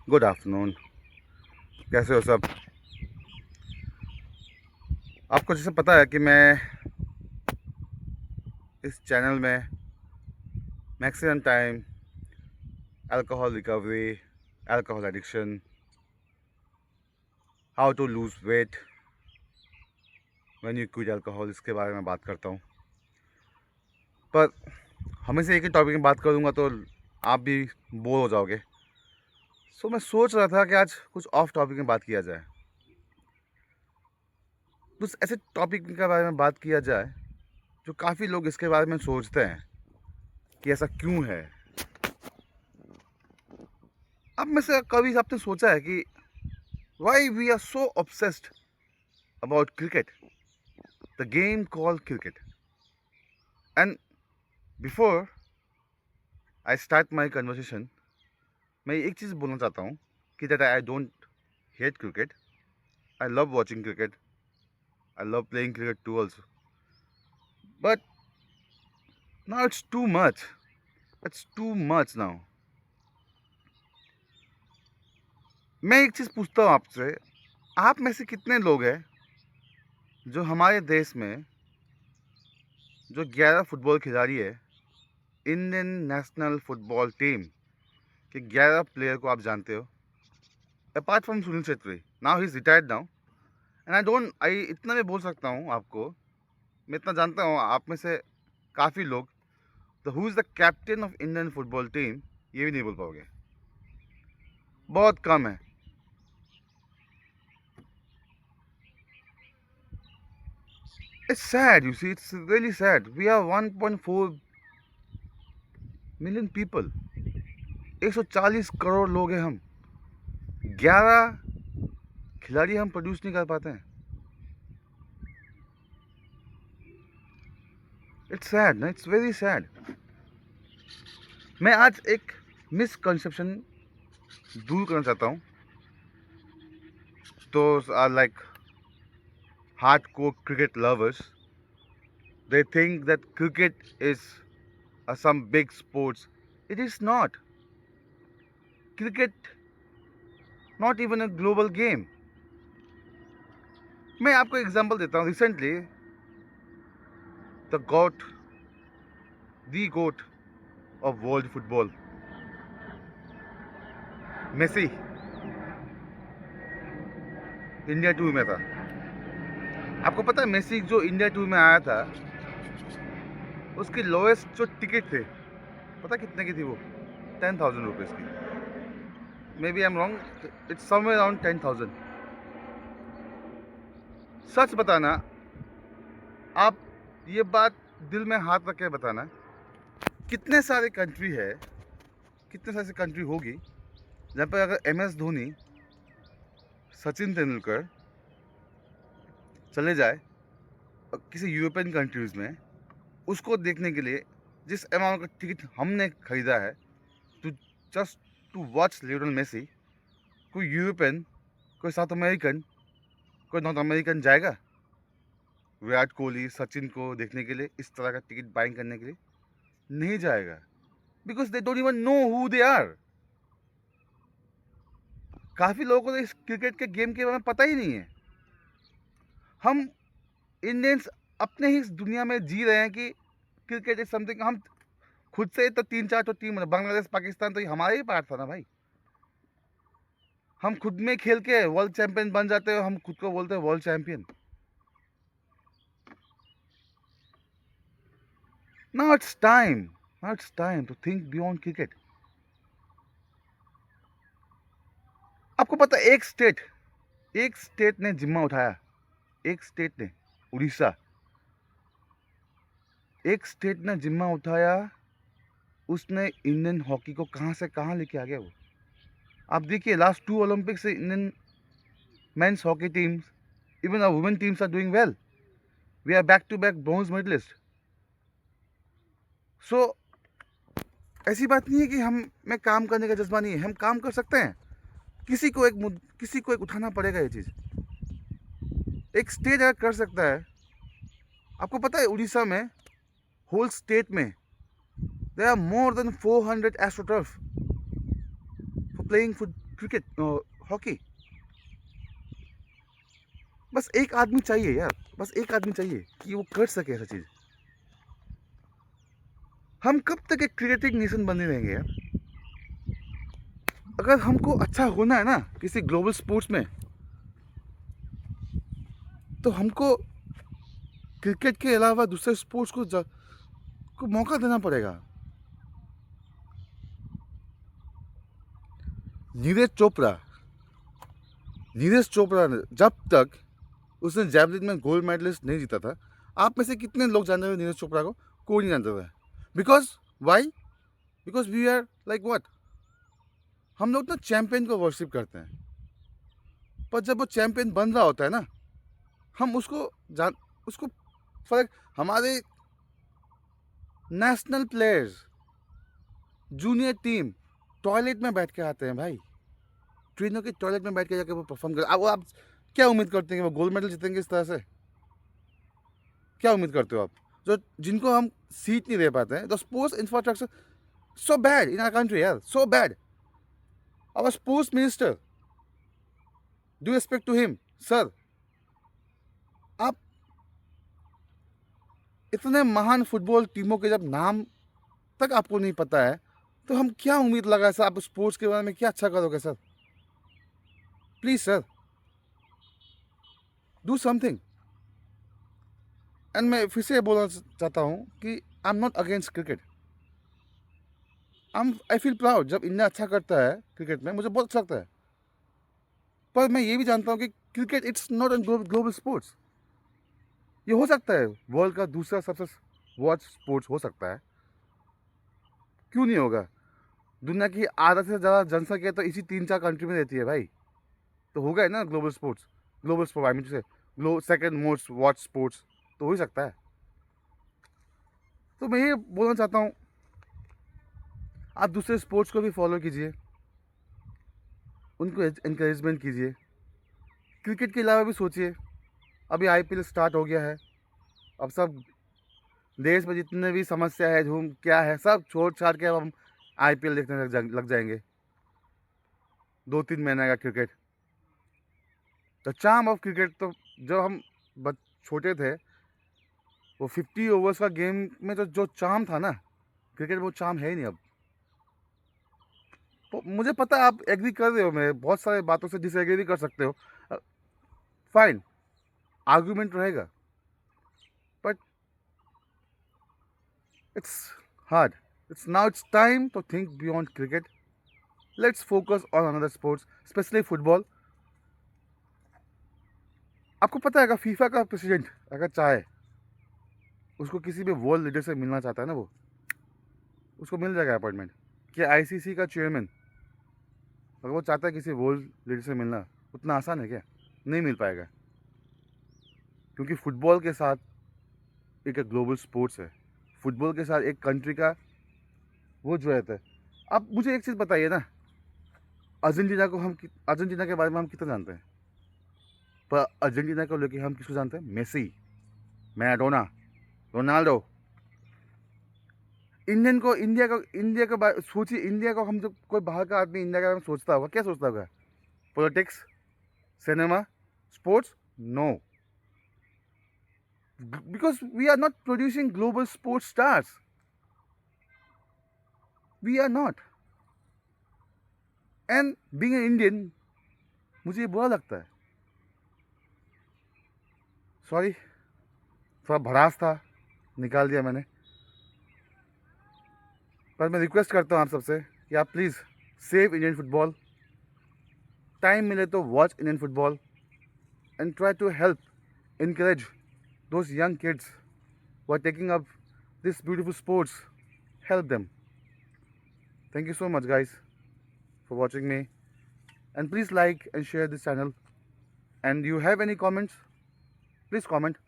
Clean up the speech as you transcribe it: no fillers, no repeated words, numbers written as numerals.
Good afternoon. कैसे हो सब? आपको जैसे पता है कि मैं इस चैनल में maximum time alcohol recovery, alcohol addiction, how to lose weight when you quit alcohol, इसके बारे में बात करता हूँ। पर हमेशा एक ही टॉपिक में बात करूँगा तो आप भी बोर हो जाओगे। सो मैं सोच रहा था कि आज कुछ ऑफ टॉपिक में बात किया जाए, कुछ ऐसे टॉपिक के बारे में बात किया जाए जो काफ़ी लोग इसके बारे में सोचते हैं कि ऐसा क्यों है। अब में से कभी आपने सोचा है कि why we are so obsessed about cricket, the game called cricket? And before I start my conversation, मैं एक चीज़ बोलना चाहता हूँ कि that I don't hate cricket. I love watching cricket. I love playing cricket too also. But now it's too much. It's too much now. मैं एक चीज़ पूछता हूँ आपसे, आप में से कितने लोग हैं जो हमारे देश में जो 11 फुटबॉल खिलाड़ी है, इंडियन नेशनल फुटबॉल टीम के 11 प्लेयर को आप जानते हो? Apart from Sunil Chhetri, now he is retired now, and I इतना भी बोल सकता हूँ आपको, मैं इतना जानता हूँ आप में से काफ़ी लोग तो who is the captain of Indian football team ये भी नहीं बोल पाओगे। बहुत कम है। It's sad, you see, it's really sad. We are 1.4 million people, 140 crore लोग हैं हम, 11 खिलाड़ी हम प्रोड्यूस नहीं कर पाते हैं। इट्स सैड ना, इट्स वेरी सैड। मैं आज एक मिसकंसेप्शन दूर करना चाहता हूँ। तो like hardcore cricket lovers, they think that cricket is some big sports. It is not. Cricket, not even a global game. मैं आपको एग्जांपल देता हूँ। Recently the GOAT of world football, Messi, India tour में था। आपको पता है Messi जो इंडिया टूर में आया था, उसकी लोएस्ट जो टिकट थे, पता कितने की थी वो? 10,000 रुपीज़ की। Maybe I am wrong, it's somewhere around 10,000। सच बताना, आप ये बात दिल में हाथ रख के बताना, कितने सारे कंट्री है, कितने सारे कंट्री होगी जहाँ पर अगर MS धोनी, सचिन तेंदुलकर चले जाए किसी यूरोपियन कंट्रीज़ में, उसको देखने के लिए जिस अमाउंट का टिकट हमने ख़रीदा है, to just to watch Lionel Messi, कोई यूरोपियन, कोई साउथ अमेरिकन, कोई नॉर्थ अमेरिकन जाएगा विराट कोहली, सचिन को देखने के लिए, इस तरह का टिकट बाइंग करने के लिए? नहीं जाएगा, because they don't even know who they are. काफ़ी लोगों को तो इस क्रिकेट के गेम के बारे में पता ही नहीं है। हम इंडियंस अपने ही इस दुनिया में जी रहे हैं कि क्रिकेट इज समथिंग, हम खुद से तो 3-4 तो टीम, बांग्लादेश, पाकिस्तान तो हमारे ही पार्ट था ना भाई। हम खुद में खेल के वर्ल्ड चैंपियन बन जाते हैं, हम खुद को बोलते हैं world champion. Now it's time to think beyond cricket. आपको पता है एक स्टेट ने जिम्मा उठाया, एक स्टेट ने, उड़ीसा, एक स्टेट ने जिम्मा उठाया, उसने इंडियन हॉकी को कहाँ से कहाँ लेके आ गया वो। आप देखिए लास्ट 2 ओलंपिक्स से Indian men's hockey teams, even our women teams are doing well. We are back to back bronze medallist. So ऐसी बात नहीं है कि हम में काम करने का जज्बा नहीं है, हम काम कर सकते हैं। किसी को एक उठाना पड़ेगा ये चीज़। एक स्टेट अगर कर सकता है, आपको पता है उड़ीसा में, होल स्टेट में there are more than 400 AstroTurf for playing cricket, hockey. बस एक आदमी चाहिए यार, बस एक आदमी चाहिए कि वो कर सके ऐसा चीज़। हम कब तक एक क्रिकेटिंग नेशन बने रहेंगे यार? अगर हमको अच्छा होना है ना किसी ग्लोबल स्पोर्ट्स में, तो हमको क्रिकेट के अलावा दूसरे स्पोर्ट्स को मौका देना पड़ेगा। नीरज चोपड़ा नीरज चोपड़ा ने जब तक उसने जैवलिन में गोल्ड मेडलिस्ट नहीं जीता था, आप में से कितने लोग जानते थे नीरज चोपड़ा को? कोई नहीं जानता था। Because why? Because we are like what, हम लोग ना चैंपियन को वर्शिप करते हैं, पर जब वो चैंपियन बन रहा होता है ना, हम उसको फर्क, हमारे national players, junior team toilet में बैठ के आते हैं भाई, ट्रेनों के टॉयलेट में बैठ के जाके वो परफॉर्म कर। अब आप क्या उम्मीद करते हैं कि वो गोल्ड मेडल जीतेंगे इस तरह से? क्या उम्मीद करते हो आप? जो जिनको हम सीट नहीं दे पाते हैं, the sports infrastructure so bad in our country यार, so bad. Our sports minister, do respect to him sir. आप इतने महान फुटबॉल टीमों के जब नाम तक आपको नहीं पता है, तो हम क्या उम्मीद लगा सर? आप स्पोर्ट्स के बारे में क्या अच्छा करोगे sir? Please sir, do something. And मैं फिर से बोलना चाहता हूँ कि I am not against cricket. I feel proud जब इंडिया अच्छा करता है क्रिकेट में, मुझे बहुत अच्छा लगता है। पर मैं ये भी जानता हूँ कि cricket it's not an global sports. ये हो सकता है वर्ल्ड का दूसरा सबसे वॉच स्पोर्ट्स हो सकता है, क्यों नहीं होगा? दुनिया की आधा से ज़्यादा जनसंख्या तो इसी 3-4 कंट्री में रहती है भाई, तो होगा ही ना global sports. Global sport I mean से सेकंड मोस्ट वॉच स्पोर्ट्स तो हो ही सकता है। तो मैं ये बोलना चाहता हूँ, आप दूसरे स्पोर्ट्स को भी फॉलो कीजिए, उनको इंकरेजमेंट कीजिए। क्रिकेट के अलावा भी सोचिए, अभी आईपीएल स्टार्ट हो गया है, अब सब देश में जितने भी समस्या है, झूम क्या है, सब छोड़ छाड़ के अब हम आईपीएल देखने लग जाएंगे। 2-3 महीने का cricket, the charm of cricket. तो जब हम छोटे थे, वो 50 ओवर्स का गेम में जो चार्म था ना क्रिकेट में, वो चार्म है ही नहीं अब। तो मुझे पता है आप एग्री कर रहे हो, मैं बहुत सारे बातों से डिसएग्री भी कर सकते हो, फाइन, आर्गुमेंट रहेगा, but it's hard. It's time to think beyond cricket. Let's focus on another sports, especially football. आपको पता है अगर फीफा का प्रेसिडेंट अगर चाहे, उसको किसी भी वर्ल्ड लीडर से मिलना चाहता है ना, वो उसको मिल जाएगा अपॉइंटमेंट। कि आईसीसी का चेयरमैन अगर वो चाहता है किसी वर्ल्ड लीडर से मिलना, उतना आसान है क्या? नहीं मिल पाएगा, क्योंकि फुटबॉल के साथ एक ग्लोबल स्पोर्ट्स है, फुटबॉल के साथ एक कंट्री का वो जो रहता है। आप मुझे एक चीज़ बताइए ना, अर्जेंटीना के बारे में हम कितना जानते हैं? पर अर्जेंटीना को लेके हम किसको जानते हैं? Messi, Maradona, Ronaldo. इंडिया को सोचिए, इंडिया को हम जब कोई बाहर का आदमी इंडिया के बारे में सोचता होगा, क्या सोचता होगा? Politics, cinema, sports? No, because we are not producing global sports stars, we are not. And being an Indian, मुझे ये बुरा लगता है, सॉरी, थोड़ा भड़ास था, निकाल दिया मैंने। पर मैं रिक्वेस्ट करता हूँ आप सबसे कि आप please save Indian football, time मिले तो watch Indian football, and try to help encourage those young kids who are taking up this beautiful sports. Help them. Thank you so much guys for watching me, and please like and share this channel. And you have any comments, please comment.